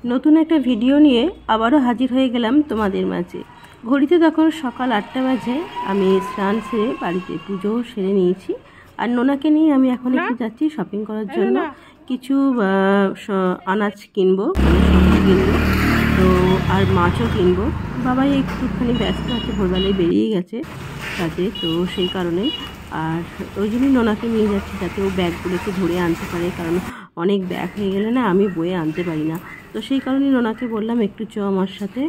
নতুন একটা ভিডিও নিয়ে আবারও হাজির হয়ে গেলাম তোমাদের মাঝে। ঘড়িতে তখন সকাল 8টা বাজে। আমি স্নান সেরে বাড়িতে পুজো সেরে নিয়েছি, আর নোনাকে নিয়ে আমি এখন একটু যাচ্ছি শপিং করার জন্য। কিছু আনাজ কিনবো, মানে সবজি কিনবো, তো আর মাছও কিনবো। বাবাই একটুখানি ব্যস্ত আছে, ভোরবেলায় বেরিয়ে গেছে কাজে, তো সেই কারণে আর ওই জন্যই নোনাকে নিয়ে যাচ্ছি, যাতে ও ব্যাগগুলোকে ধরে আনতে পারে, কারণ অনেক ব্যাগ হয়ে গেলে না আমি বয়ে আনতে পারি না। তো সেই কারণেই নোনাকে বললাম একটু আমার সাথে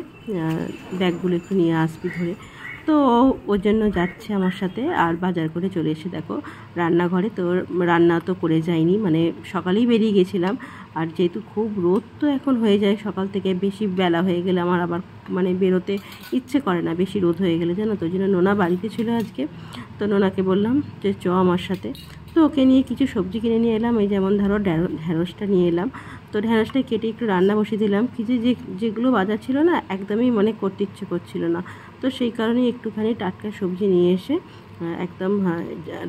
ব্যাগগুলো একটু নিয়ে আসবি ধরে। তো ওর জন্য যাচ্ছে আমার সাথে। আর বাজার করে চলে এসে দেখো রান্নাঘরে, তো রান্না তো করে যায়নি, মানে সকালেই বেরিয়ে গেছিলাম। আর যেহেতু খুব রোদ তো এখন হয়ে যায় সকাল থেকে, বেশি বেলা হয়ে গেলে আমার আবার মানে বেরোতে ইচ্ছে করে না, বেশি রোদ হয়ে গেলে, জানো তো। ওই জন্য নোনা বাড়িতে ছিল আজকে, তো নোনাকে বললাম যে আমার সাথে। তো ওকে নিয়ে কিছু সবজি কিনে নিয়ে এলাম। এই যেমন ধরো ঢ্যাঁড়সটা নিয়ে এলাম, তো ঢ্যাঁড়সটা কেটে একটু রান্না বসিয়ে দিলাম। কিছু যেগুলো বাজার ছিল না, একদমই মনে করতে ইচ্ছে করছিল না, তো সেই কারণেই একটুখানি টাটকা সবজি নিয়ে এসে একদম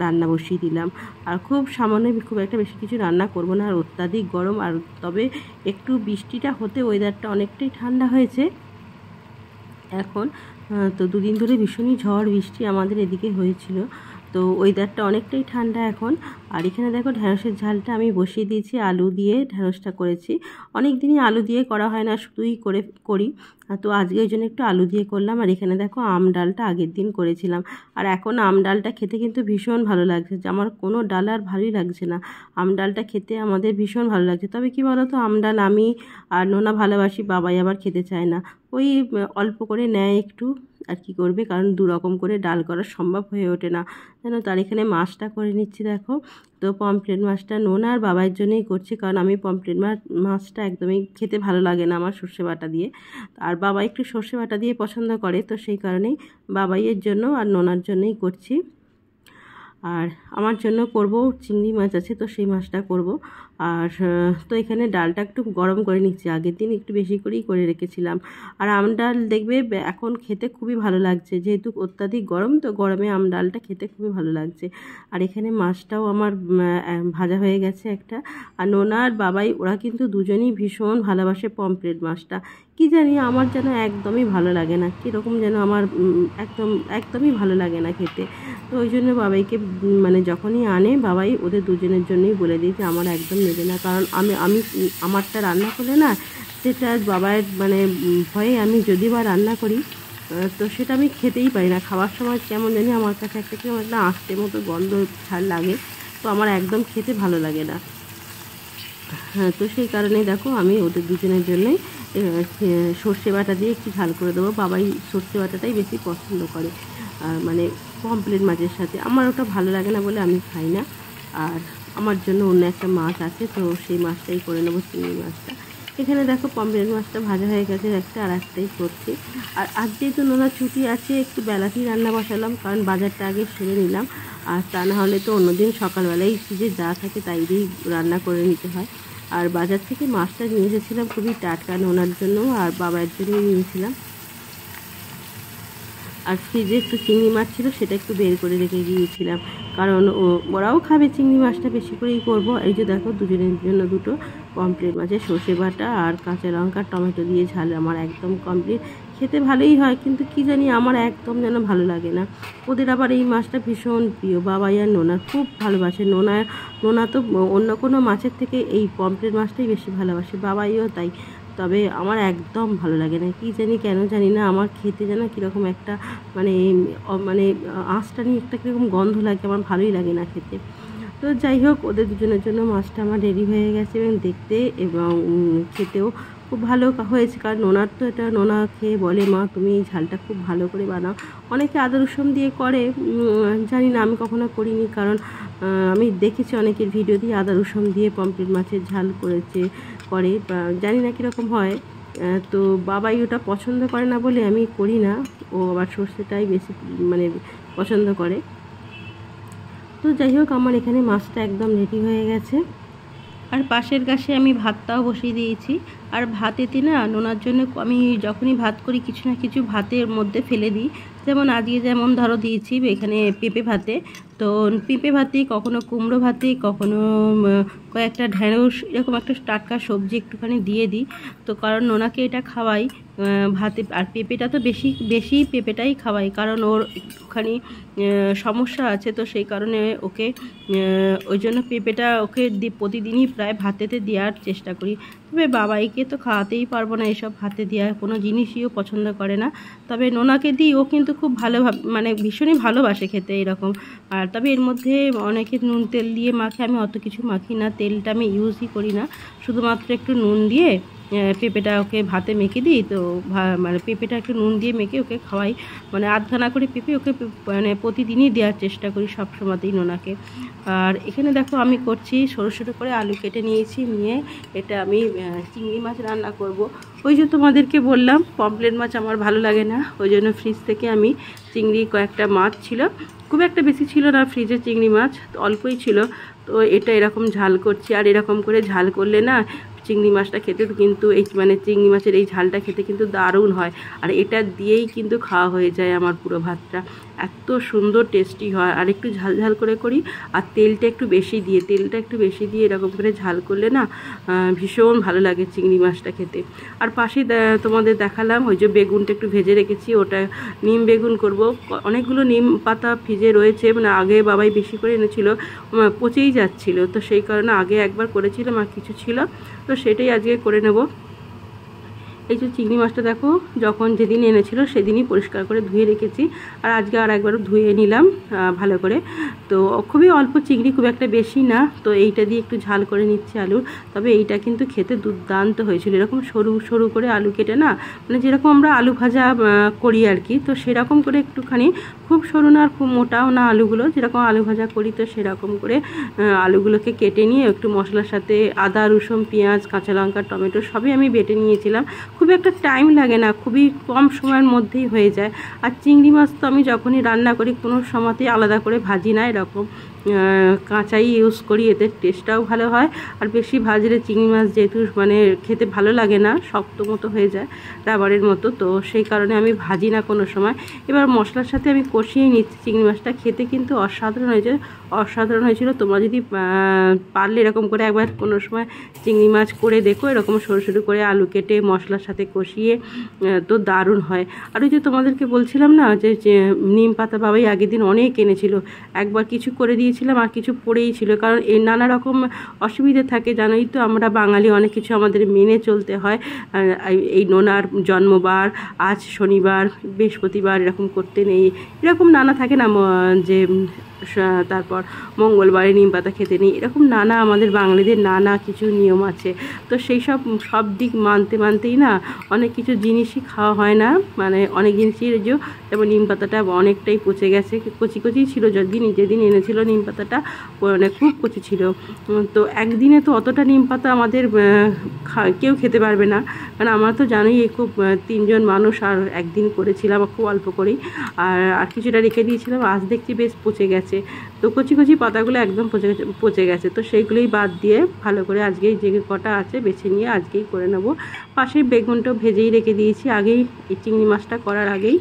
রান্না বসিয়ে দিলাম। আর খুব সামান্য, খুব একটা বেশি কিছু রান্না করব না, আর অত্যাধিক গরম। আর তবে একটু বৃষ্টিটা হতে ওয়েদারটা অনেকটাই ঠান্ডা হয়েছে এখন। তো দুদিন ধরে ভীষণই ঝড় বৃষ্টি আমাদের এদিকে হয়েছিল, তো ওয়েদারটা অনেকটাই ঠান্ডা এখন। আর এখানে দেখো ঢ্যাঁড়সের ঝালটা আমি বসিয়ে দিয়েছি, আলু দিয়ে ঢ্যাঁড়সটা করেছি। অনেক দিনই আলু দিয়ে করা হয় না, শুধুই করি, তো আজকে ওই জন্য একটু আলু দিয়ে করলাম। আর এখানে দেখো আম ডালটা আগের দিন করেছিলাম, আর এখন আম ডালটা খেতে কিন্তু ভীষণ ভালো লাগছে। আমার কোনো ডাল আর ভালোই লাগছে না, আম ডালটা খেতে আমাদের ভীষণ ভালো লাগছে। তবে কি বলো তো, আম ডাল আমি আর নোনা ভালোবাসি, বাবাই আবার খেতে চায় না, ওই অল্প করে নেয় একটু। আর কি করবে, কারণ দুরকম করে ডাল করা সম্ভব হয়ে ওঠে না, জানো। তার এখানে মাছটা করে নিচ্ছি দেখো। তো পমফ্রেট মাছটা নোনা আর বাবার জন্যই করছি, কারণ আমি পমফ্রেট মাছটা একদমই খেতে ভালো লাগে না আমার সর্ষে বাটা দিয়ে, আর বাবা একটু সর্ষে বাটা দিয়ে পছন্দ করে, তো সেই কারণেই বাবাইয়ের জন্য আর নোনার জন্যই করছি। আর আমার জন্য করব চিংড়ি মাছ আছে, তো সেই মাছটা করব। আর তো এখানে ডালটা একটু গরম করে নিচ্ছি, আগের দিন একটু বেশি করেই করে রেখেছিলাম। আর আম ডাল দেখবে এখন খেতে খুবই ভালো লাগছে, যেহেতু অত্যাধিক গরম, তো গরমে আম ডালটা খেতে খুবই ভালো লাগছে। আর এখানে মাছটাও আমার ভাজা হয়ে গেছে একটা। আর নোনা আর বাবাই ওরা কিন্তু দুজনেই ভীষণ ভালোবাসে পমফ্রেট মাছটা। কি জানি আমার যেন একদমই ভালো লাগে না, কীরকম যেন আমার একদমই ভালো লাগে না খেতে। তো ওই জন্য বাবাইকে মানে যখনই আনে বাবাই ওদের দুজনের জন্যই বলে দিই যে আমার একদম নেবে না, কারণ আমি আমারটা রান্না করলে না, সেটা বাবার মানে ভয়ে আমি যদি বা রান্না করি, তো সেটা আমি খেতেই পারি না। খাওয়ার সময় কেমন জানি আমার কাছে একটা আঁশটে মতো গন্ধ ছাড় লাগে, তো আমার একদম খেতে ভালো লাগে না। হ্যাঁ, তো সেই কারণেই দেখো আমি ওদের দুজনের জন্যই সর্ষে বাটা দিয়ে একটু ঝাল করে দেবো। বাবাই সর্ষে বাটাটাই বেশি পছন্দ করে, মানে পমফ্রেট মাছের সাথে। আমার ওটা ভালো লাগে না বলে আমি খাই না। আর আমার জন্য অন্য একটা মাছ আছে, তো সেই মাছটাই করে নেবো, চিংড়ি মাছটা। এখানে দেখো পমফ্রেট মাছটা ভাজা হয়ে গেছে একটা, আর একটাই করছি। আর আজ যেহেতু নোনার ছুটি আছে, একটু বেলাতেই রান্না বসালাম, কারণ বাজারটা আগে সেরে নিলাম। আর তা না হলে তো অন্যদিন সকালবেলায় যে যা থাকে তাই দিয়েই রান্না করে নিতে হয়। আর বাজার থেকে মাছটা নিয়ে এসেছিলাম খুবই টাটকা, নোনার জন্য আর বাবার জন্যই নিয়েছিলাম। আর ফ্রিজে একটু চিংড়ি মাছ ছিল, সেটা একটু বের করে রেখে গিয়েছিলাম, কারণ ওরাও খাবে চিংড়ি মাছটা, বেশি করেই করব। এই যে দেখো দুজনের জন্য দুটো পমফ্রেট মাছের সর্ষে বাটা আর কাঁচা লঙ্কা টমেটো দিয়ে ঝাল আমার একদম কমপ্লিট। খেতে ভালোই হয়, কিন্তু কি জানি আমার একদম যেন ভালো লাগে না। ওদের আবার এই মাছটা ভীষণ প্রিয়, বাবাই আর নোনা খুব ভালোবাসে। নোনা তো অন্য কোনো মাছের থেকে এই পমফ্রেট মাছটাই বেশি ভালোবাসে, বাবাইও তাই। তবে আমার একদম ভালো লাগে না, কি জানি কেন জানি না, আমার খেতে যেন কীরকম একটা মানে মানে আঁশটা নিয়ে একটা কীরকম গন্ধ লাগে, আমার ভালোই লাগে না খেতে। তো যাই হোক, ওদের দুজনের জন্য মাছটা আমার রেডি হয়ে গেছে, এবং দেখতে এবং খেতেও খুব ভালো হয়েছে। কারণ নোনার তো এটা, নোনা খেয়ে বলে মা তুমি এই ঝালটা খুব ভালো করে বানাও। অনেকে আদা রসুন দিয়ে করে, জানি না, আমি কখনো করিনি, কারণ আমি দেখেছি অনেকের ভিডিও দিয়ে আদা রসুন দিয়ে পমফ্রেট মাছের ঝাল করে, জানি না কীরকম হয়। তো বাবাই ওটা পছন্দ করে না বলে আমি করি না, ও আবার সর্ষেটাই বেশি মানে পছন্দ করে। তো যাই হোক, আমার এখানে মাছটা একদম রেডি হয়ে গেছে। আর পাশের গ্যাসে আমি ভাতটাও বসিয়ে দিয়েছি, আর ভাতেতে না নোনার জন্য আমি যখনই ভাত করি কিছু না কিছু ভাতের মধ্যে ফেলে দিই। যেমন আজকে যেমন ধরো দিয়েছি এখানে পেঁপে ভাতে, তো পেঁপে ভাতে, কখনো কুমড়ো ভাতে, কখনো কয়েকটা ঢেঁড়স, এরকম একটা টাটকা সবজি একটুখানি দিয়ে দিই। তো কারণ নোনাকে এটা খাওয়াই ভাতে, আর পেঁপেটা তো বেশি বেশি পেঁপেটাই খাওয়াই, কারণ ওর একটুখানি সমস্যা আছে, তো সেই কারণে ওকে ওই জন্য পেঁপেটা ওকে প্রতিদিনই প্রায় ভাতেতে দেওয়ার চেষ্টা করি। তবে বাবাইকে তো খাওয়াতেই পারবো না, এসব ভাতে দেওয়া কোনো জিনিসই ও পছন্দ করে না। তবে নোনাকে দিই, ও কিন্তু খুব ভালোভাবে মানে ভীষণই ভালোবাসে খেতে এরকম। আর তবে এর মধ্যে অনেকে নুন তেল দিয়ে মাখে, আমি অত কিছু মাখি না, তেলটা আমি ইউজই করি না, শুধুমাত্র একটু নুন দিয়ে পেঁপেটা ওকে ভাতে মেখে দিই। তো মানে পেঁপেটা একটু নুন দিয়ে মেখে ওকে খাওয়াই, মানে আধখানা করে পেঁপে ওকে মানে প্রতিদিনই দেওয়ার চেষ্টা করি সব সময়তেই নোনাকে। আর এখানে দেখো আমি করছি সরু সরু করে আলু কেটে নিয়েছি, নিয়ে এটা আমি চিংড়ি মাছ রান্না করব। ওই যে তোমাদেরকে বললাম পমফ্রেট মাছ আমার ভালো লাগে না, ওই জন্য ফ্রিজ থেকে আমি চিংড়ি কয়েকটা মাছ ছিল, খুব একটা বেশি ছিল না ফ্রিজে চিংড়ি মাছ, অল্পই ছিল, তো এটা এরকম ঝাল করছি। আর এরকম করে ঝাল করলে না চিংড়ি মাছটা খেতে কিন্তু এই মানে চিংড়ি মাছের এই ঝালটা খেতে কিন্তু দারুণ হয়। আর এটা দিয়েই কিন্তু খাওয়া হয়ে যায় আমার পুরো ভাতটা, এত সুন্দর টেস্টি হয়। আর একটু ঝাল ঝাল করে করি, আর তেলটা একটু বেশি দিয়ে এরকম করে ঝাল করলে না ভীষণ ভালো লাগে চিংড়ি মাছটা খেতে। আর পাশে তোমাদের দেখালাম ওই যে বেগুনটা একটু ভেজে রেখেছি, ওটা নিম বেগুন করব। অনেকগুলো নিম পাতা ফ্রিজে রয়েছে, মানে আগে বাবাই বেশি করে এনেছিল, পচেই যাচ্ছিল, তো সেই কারণে আগে একবার করেছিলাম আর কিছু ছিল, তো সেটাই আজকে করে নেব। এই যে চিংড়ি মাছটা দেখো যখন যেদিন এনেছিল সেদিনই পরিষ্কার করে ধুয়ে রেখেছি, আর আজকে আর একবার ধুয়ে নিলাম ভালো করে। তো খুবই অল্প চিংড়ি, খুব একটা বেশি না, তো এইটা দিয়ে একটু ঝাল করে নিচ্ছি আলুর। তবে এইটা কিন্তু খেতে দুর্দান্ত হয়েছিল, এরকম সরু সরু করে আলু কেটে না, মানে যেরকম আমরা আলু ভাজা করি আর কি, তো সেরকম করে একটুখানি, খুব সরু না আর খুব মোটাও না আলুগুলো, যেরকম আলু ভাজা করি তো সেরকম করে আলুগুলোকে কেটে নিয়ে একটু মশলার সাথে আদা রসুন পেঁয়াজ কাঁচা লঙ্কা টমেটো সবই আমি বেটে নিয়েছিলাম। খুব একটা টাইম লাগে না, খুবই কম সময়ের মধ্যেই হয়ে যায়। আর চিংড়ি মাছ তো আমি যখনই রান্না করি কোনো সময়তেই আলাদা করে ভাজি না, এরকম কাঁচাই ইউজ করি, এতে টেস্টটাও ভালো হয়। আর বেশি ভাজলে চিংড়ি মাছ যেহেতু মানে খেতে ভালো লাগে না, শক্ত মতো হয়ে যায় রাবারের মতো, তো সেই কারণে আমি ভাজি না কোনো সময়। এবার মশলার সাথে আমি কষিয়ে নিচ্ছি চিংড়ি মাছটা, খেতে কিন্তু অসাধারণ হয়েছিল। তোমরা যদি পারলে এরকম করে একবার কোনো সময় চিংড়ি মাছ করে দেখো, এরকম সরু সরু করে আলু কেটে মশলার সাথে কষিয়ে, তো দারুণ হয়। আর ওই যে তোমাদেরকে বলছিলাম না যে নিম পাতা বাবাই আগের দিন অনেক এনেছিল, একবার কিছু করে দিয়েছিলাম আর কিছু পড়েই ছিল, কারণ এই নানা রকম অসুবিধে থাকে, জানোই তো আমরা বাঙালি অনেক কিছু আমাদের মেনে চলতে হয়। এই নোনার জন্মবার, আজ শনিবার বৃহস্পতিবার এরকম করতে নেই, এরকম নানা থাকে না, যে তারপর মঙ্গলবারে নিম পাতা খেতে নেই, এরকম নানা আমাদের বাঙালিদের নানা কিছু নিয়ম আছে। তো সেই সব দিক মানতেই না অনেক কিছু জিনিসই খাওয়া হয় না, মানে অনেক জিনিসই যেমন নিম পাতাটা অনেকটাই পচে গেছে, কচি ছিল, যেদিন এনেছিল নিম পাতাটা মানে খুব কচি ছিল। তো একদিনে তো অতটা নিম পাতা আমাদের কেউ খেতে পারবে না, কারণ আমরা তো জানোই এই খুব 3 জন মানুষ, আর একদিন করেছিলাম খুব অল্প করেই, আর কিছুটা রেখে দিয়েছিলাম, আজ দেখছি বেশ পচে গেছে। তো কচি পাতাগুলো একদম পচে গেছে, তো সেইগুলোই বাদ দিয়ে ভালো করে আজকেই যে কটা আছে বেছে নিয়ে আজকেই করে নেব। পাশেই বেগুনটাও ভেজেই রেখে দিয়েছি আগেই, এই চিংড়ি মাছটা করার আগেই,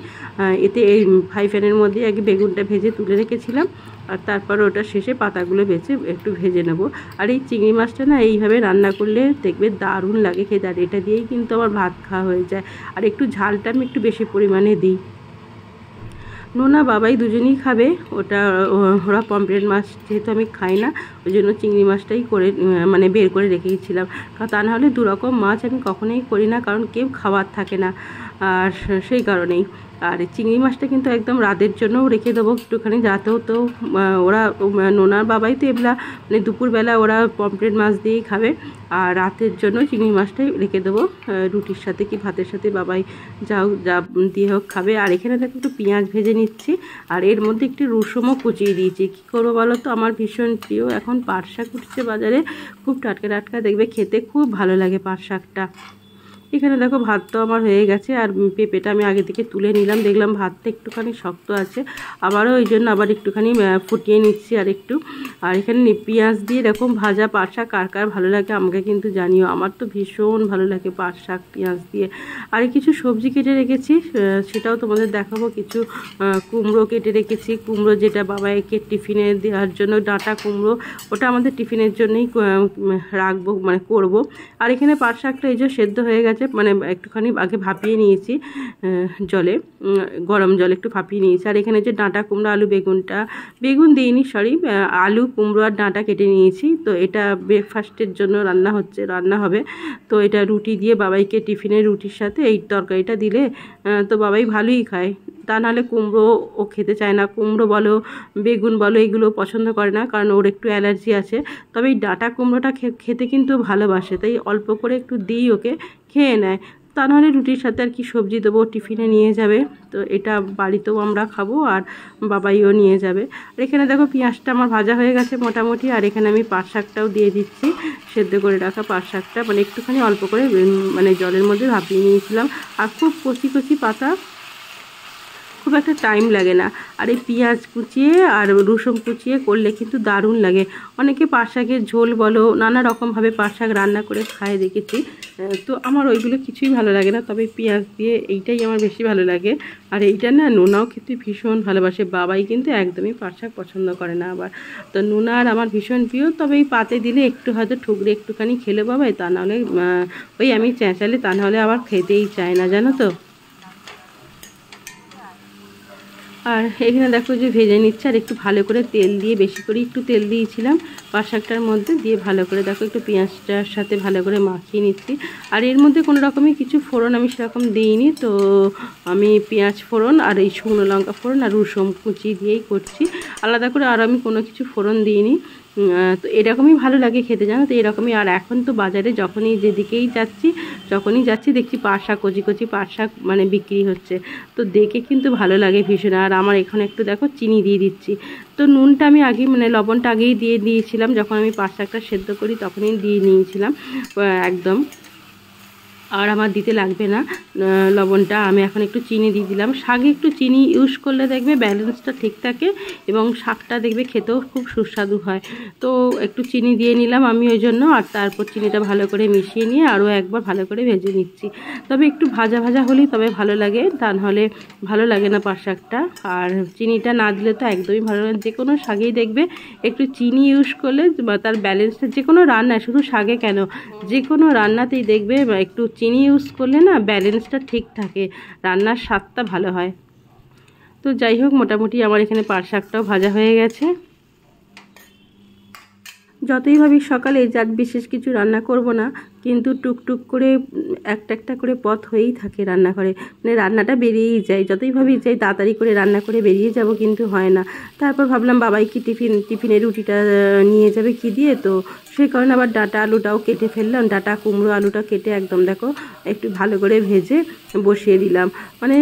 এতে এই ফ্রাই প্যানের মধ্যে আগে বেগুনটা ভেজে তুলে রেখেছিলাম, আর তারপর ওটা শেষে পাতাগুলো বেছে একটু ভেজে নেব। আর এই চিংড়ি মাছটা না এইভাবে রান্না করলে দেখবে দারুণ লাগে খেতে, আর এটা দিয়েই কিন্তু আমার ভাত খাওয়া হয়ে যায়। আর একটু ঝালটা আমি একটু বেশি পরিমাণে দিই। নোনা বাবাই দুজনেই খাবে, ওরা পমফ্রেট মাছ যেহেতু আমি খাই না, ওই জন্য চিংড়ি মাছটাই করে মানে বের করে রেখেছিলাম, তা নাহলে 2 রকম মাছ আমি কখনোই করি না, কারণ কেউ খাওয়ার থাকে না, আর সেই কারণেই। আর চিংড়ি মাছটা কিন্তু একদম রাতের জন্যও রেখে দেবো একটুখানি, যাতেও তো ওরা নোনার বাবাই তো এগুলা মানে দুপুরবেলা ওরা পমফ্রেট মাছ দিয়েই খাবে, আর রাতের জন্য চিংড়ি মাছটাই রেখে দেবো, রুটির সাথে কি ভাতের সাথে বাবাই যা দিয়ে হোক খাবে। আর এখানে দেখো একটু পেঁয়াজ ভেজে নিচ্ছি, আর এর মধ্যে একটু রসুনও কুচিয়ে দিয়েছি। কী করবো বলো তো, আমার ভীষণ প্রিয়, এখন পাট শাক উঠছে বাজারে, খুব টাটকা দেখবে খেতে খুব ভালো লাগে পাট শাকটা। এখানে দেখো ভাতটাও আমার হয়ে গেছে, আর পেঁপেটা আমি আগে থেকে তুলে নিলাম, দেখলাম ভাতটা একটুখানি শক্ত আছে, আবারও ওই জন্য আবার একটুখানি ফুটিয়ে নিচ্ছি আর একটু। আর এখানে পেঁয়াজ দিয়ে এরকম ভাজা পাট শাক কার কার ভালো লাগে আমাকে কিন্তু জানিও, আমার তো ভীষণ ভালো লাগে পাট শাক পেঁয়াজ দিয়ে। আর কিছু সবজি কেটে রেখেছি, সেটাও তোমাদের দেখাবো। কিছু কুমড়ো কেটে রেখেছি, কুমড়ো যেটা বাবাইকে টিফিনে দেওয়ার জন্য, ডাঁটা কুমড়ো, ওটা আমাদের টিফিনের জন্যই রাখবো, মানে করব। আর এখানে পাট শাকটা এই যে সেদ্ধ হয়ে গেছে, মানে একটুখানি আগে ভাপিয়ে নিয়েছি জলে, গরম জলে একটু ভাপিয়ে নিয়েছি। আর এখানে যে ডাঁটা কুমড়ো আলু বেগুন দিইনি, সরি, আলু কুমড়ো আর ডাঁটা কেটে নিয়েছি। তো এটা ব্রেকফাস্টের জন্য রান্না হবে। তো এটা রুটি দিয়ে বাবাইকে টিফিনের রুটির সাথে এই তরকারিটা দিলে তো বাবাই ভালোই খায়। তা নাহলে কুমড়ো ও খেতে চায় না, কুমড়ো বলো বেগুন বলো এগুলো পছন্দ করে না, কারণ ওর একটু অ্যালার্জি আছে। তবে এই ডাঁটা কুমড়োটা খেতে কিন্তু ভালোবাসে, তাই অল্প করে একটু দিই ওকে, খেয়ে নেয়। তা নাহলে রুটির সাথে আর কি সবজি দেবো, টিফিনে নিয়ে যাবে। তো এটা বাড়িতেও আমরা খাবো আর বাবাইও নিয়ে যাবে। আর এখানে দেখো পেঁয়াজটা আমার ভাজা হয়ে গেছে মোটামুটি। আর এখানে আমি পাট শাকটাও দিয়ে দিচ্ছি, সেদ্ধ করে রাখা পাট শাকটা, মানে একটুখানি অল্প করে মানে জলের মধ্যে ভাপিয়ে নিয়েছিলাম। আর খুব কচি কচি পাতা, খুব একটা টাইম লাগে না। আর এই পেঁয়াজ কুচিয়ে আর রসুন কুচিয়ে করলে কিন্তু দারুণ লাগে। অনেকে পাট শাকের ঝোল বলো নানা রকমভাবে পাট শাক রান্না করে খায় দেখেছি, তো আমার ওইগুলো কিছুই ভালো লাগে না, তবে পেঁয়াজ দিয়ে এইটাই আমার বেশি ভালো লাগে। আর এইটা না নোনাও খেতে ভীষণ ভালোবাসে, বাবাই কিন্তু একদমই পাট শাক পছন্দ করে না আবার। তো নোনা আর আমার ভীষণ প্রিয়, তবে এই পাতে দিলে একটু হয়তো ঠুকরে একটুখানি খেলে বাবাই, তা নাহলে ওই আমি চেঁচালে, তা নাহলে আবার খেতেই চায় না, জানো তো। আর এখানে দেখো যে ভেজে নিচ্ছে, আর একটু ভালো করে তেল দিয়ে, বেশি করে একটু তেল দিয়েছিলাম পাট শাকটার মধ্যে দিয়ে, ভালো করে দেখো একটু পেঁয়াজটার সাথে ভালো করে মাখিয়ে নিচ্ছি। আর এর মধ্যে কোনো রকমই কিছু ফোড়ন আমি সেরকম দিইনি, তো আমি পেঁয়াজ ফোড়ন আর এই শুকনো লঙ্কা ফোড়ন আর রসুন কুচি দিয়েই করছি, আলাদা করে আর আমি কোনো কিছু ফোড়ন দিইনি। তো এরকমই ভালো লাগে খেতে, জানো তো, এরকমই। আর এখন তো বাজারে যখনই যাচ্ছি দেখছি পাট শাক, কচি কচি পাট শাক মানে বিক্রি হচ্ছে, তো দেখে কিন্তু ভালো লাগে ভীষণ। আর আমার এখানে একটু দেখো চিনি দিয়ে দিচ্ছি। তো নুনটা আমি আগে, মানে লবণটা আগেই দিয়ে দিয়েছিলাম, যখন আমি পাট শাকটা সেদ্ধ করি তখনই দিয়ে নিয়েছিলাম একদম। আর আমার দিতে লাগবে না লবণটা, আমি এখন একটু চিনি দিয়ে দিলাম। শাকে একটু চিনি ইউজ করলে দেখবে ব্যালেন্সটা ঠিক থাকে এবং শাকটা দেখবে খেতেও খুব সুস্বাদু হয়। তো একটু চিনি দিয়ে নিলাম আমি ওই জন্য, আর তারপর চিনিটা ভালো করে মিশিয়ে নিয়ে আরও একবার ভালো করে ভেজে নিচ্ছি। তবে একটু ভাজা ভাজা হলেই তবে ভালো লাগে, তা নাহলে ভালো লাগে না পাট শাকটা। আর চিনিটা না দিলে তো একদমই ভালো লাগে, যে কোনো শাকেই দেখবে একটু চিনি ইউজ করলে তার ব্যালেন্সটা, যে কোনো রান্নায়, শুধু শাকে কেন, যে কোনো রান্নাতেই দেখবে একটু চিনি ইউজ করলে না ব্যালেন্সটা ঠিক থাকে, রান্নার স্বাদটা ভালো হয়। তো যাই হোক, মোটামুটি আমার এখানে পাট শাকটাও ভাজা হয়ে গেছে। যতই ভাবি সকালে যার বিশেষ কিছু রান্না করব না, কিন্তু টুকটুক করে একটা একটা করে পথ হয়েই থাকে রান্নাঘরে, মানে রান্নাটা বেরিয়েই যায়। যতই ভাবি যাই তাড়াতাড়ি করে রান্না করে বেরিয়ে যাব, কিন্তু হয় না। তারপর ভাবলাম বাবাই কি টিফিনে রুটিটা নিয়ে যাবে কি দিয়ে, তো সেই কারণে আবার ডাঁটা আলুটাও কেটে ফেললাম, ডাঁটা কুমড়ো আলুটা কেটে একদম দেখো একটু ভালো করে ভেজে বসিয়ে দিলাম। মানে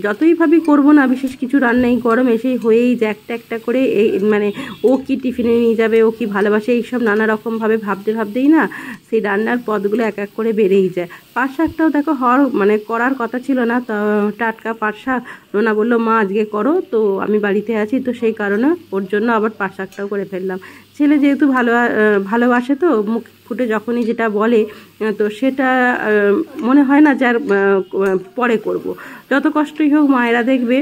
যতই ভাবি করবো না বিশেষ কিছু রান্নাই, গরম এসেই হয়েই যায় একটা একটা করে। এই মানে ও কি টিফিনে নিয়ে যাবে, ও কি ভালোবাসে, এইসব নানা রকমভাবে ভাবতেই না সেই রান্নার পদগুলো এক এক করে বেড়েই যায়। পাট শাকটাও দেখো মানে করার কথা ছিল না, তো টাটকা পাট শাক, নোনা বললো মা আজকে করো, তো আমি বাড়িতে আছি, তো সেই কারণে ওর জন্য আবার পাট শাকটাও করে ফেললাম। ছেলে যেহেতু ভালোবাসে, তো মুখ ফুটে যখনই যেটা বলে, তো সেটা মনে হয় না যে আর পরে করব। যত কষ্টই হোক মায়েরা দেখবে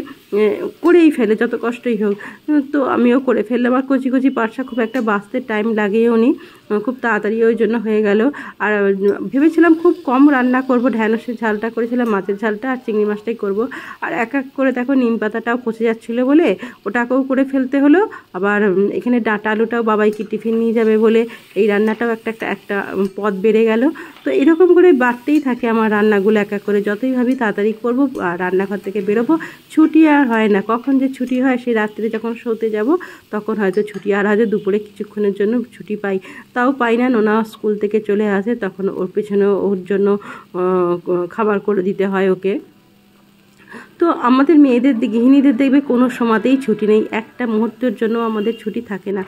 করেই ফেলে, যত কষ্টই হোক। তো আমিও করে ফেললাম। আর কচি কচি পাট শাক খুব একটা বাঁচতে টাইম লাগেও নি, খুব তাড়াতাড়ি ওই জন্য হয়ে গেল। আর ভেবেছিলাম খুব কম রান্না করব, ঢ্যাঁড়সের ঝালটা করেছিলাম, মাছের ঝালটা আর চিংড়ি মাছটাই করব। আর এক এক করে দেখো নিম পাতাটাও পচে যাচ্ছিলো বলে ওটাকেও করে ফেলতে হলো। আবার এখানে ডাঁটা আলুটাও বাবাই কি টিফিন নিয়ে যাবে বলে এই রান্নাটাও একটা পদ বেড়ে গেল। তো এরকম করে বাড়তেই থাকে আমার রান্নাগুলো এক এক করে। যতই ভাবি তাড়াতাড়ি করবো আর রান্নাঘর থেকে বেরোবো, ছুটি আর হয় না। কখন যে ছুটি হয়, সেই রাত্রে যখন শোতে যাব তখন হয়তো ছুটি, আর হয়তো দুপুরে কিছুক্ষণের জন্য ছুটি পাই, তাও পাই না। নোনা স্কুল থেকে চলে আসে, তখন ওর পেছনে ওর জন্য খাবার করে দিতে হয় ওকে। তো আমাদের মেয়েদের গৃহিণীদের দেখবে কোনো সময়তেই ছুটি নেই, একটা মুহূর্তের জন্য আমাদের ছুটি থাকে না।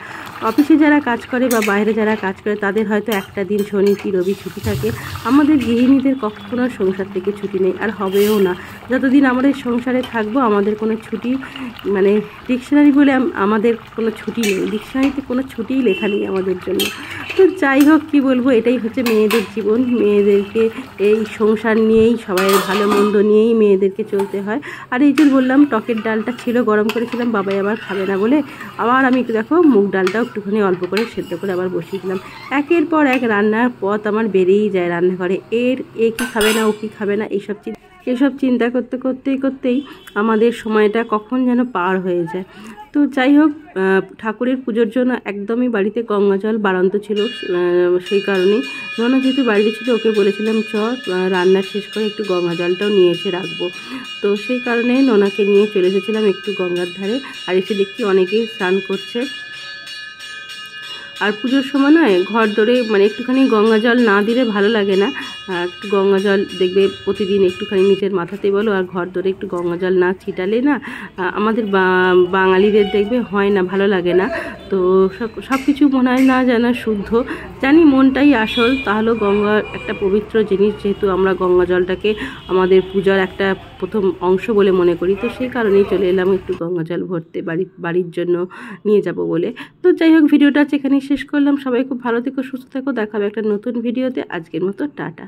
অফিসে যারা কাজ করে বা বাইরে যারা কাজ করে তাদের হয়তো একটা দিন শনি কি রবি ছুটি থাকে, আমাদের গৃহিণীদের কখনো সংসার থেকে ছুটি নেই, আর হবেও না। যতদিন আমাদের সংসারে থাকবো আমাদের কোনো ছুটি মানে ডিকশনারি বলে আমাদের কোনো ছুটি নেই, ডিকশনারিতে কোনো ছুটিই লেখা নেই আমাদের জন্য। তো যাই হোক, কী বলবো, এটাই হচ্ছে মেয়েদের জীবন। মেয়েদেরকে এই সংসার নিয়েই, সবাই ভালো মন্দ নিয়েই মেয়েদেরকে চলতে হয়। আর এই যে বললাম টকের ডালটা ছিল, গরম করেছিলাম, বাবাই আবার খাবে না বলে আবার আমি একটু দেখো মুগ ডালটাও একটুখানি অল্প করে সেদ্ধ করে আবার বসিয়েছিলাম। একের পর এক রান্নার পথ আমার বেড়েই যায় রান্নাঘরে। এ কি খাবে না, ও কি খাবে না, এসব চিন্তা করতেই আমাদের সময়টা কখন যেন পার হয়ে যায়। তো যাই হোক, ঠাকুরের পুজোর জন্য একদমই বাড়িতে গঙ্গা জল বাড়ন্ত ছিল, সেই কারণেই ননা যেহেতু বাড়িতে ছিল ওকে বলেছিলাম রান্না শেষ করে একটু গঙ্গা জলটাও নিয়ে এসে রাখবো। তো সেই কারণে ননাকে নিয়ে চলে এসেছিলাম একটু গঙ্গার ধারে। আর এসে দেখছি অনেকেই স্নান করছে। আর পুজোর সময় নয়, ঘর ধরে মানে একটুখানি গঙ্গা জল না দিলে ভালো লাগে না। একটু গঙ্গা জল দেখবে প্রতিদিন একটুখানি নিজের মাথাতে বলো, আর ঘর ধরে একটু গঙ্গা জল না ছিটালে না আমাদের বাঙালিদের দেখবে হয় না, ভালো লাগে না। তো সব কিছু মনে হয় না জানা শুদ্ধ, জানি মনটাই আসল। তাহলেও গঙ্গা একটা পবিত্র জিনিস, যেহেতু আমরা গঙ্গা জলটাকে আমাদের পূজার একটা প্রথম অংশ বলে মনে করি। তো সেই কারণেই চলে এলাম একটু গঙ্গা জল ভরতে বাড়ির জন্য নিয়ে যাব বলে। তো যাই হোক, ভিডিওটা এখানেই শেষ করলাম। সবাই খুব ভালো থেকো, সুস্থ থেকো, দেখা হবে একটা নতুন ভিডিওতে। আজকের মতো টাটা।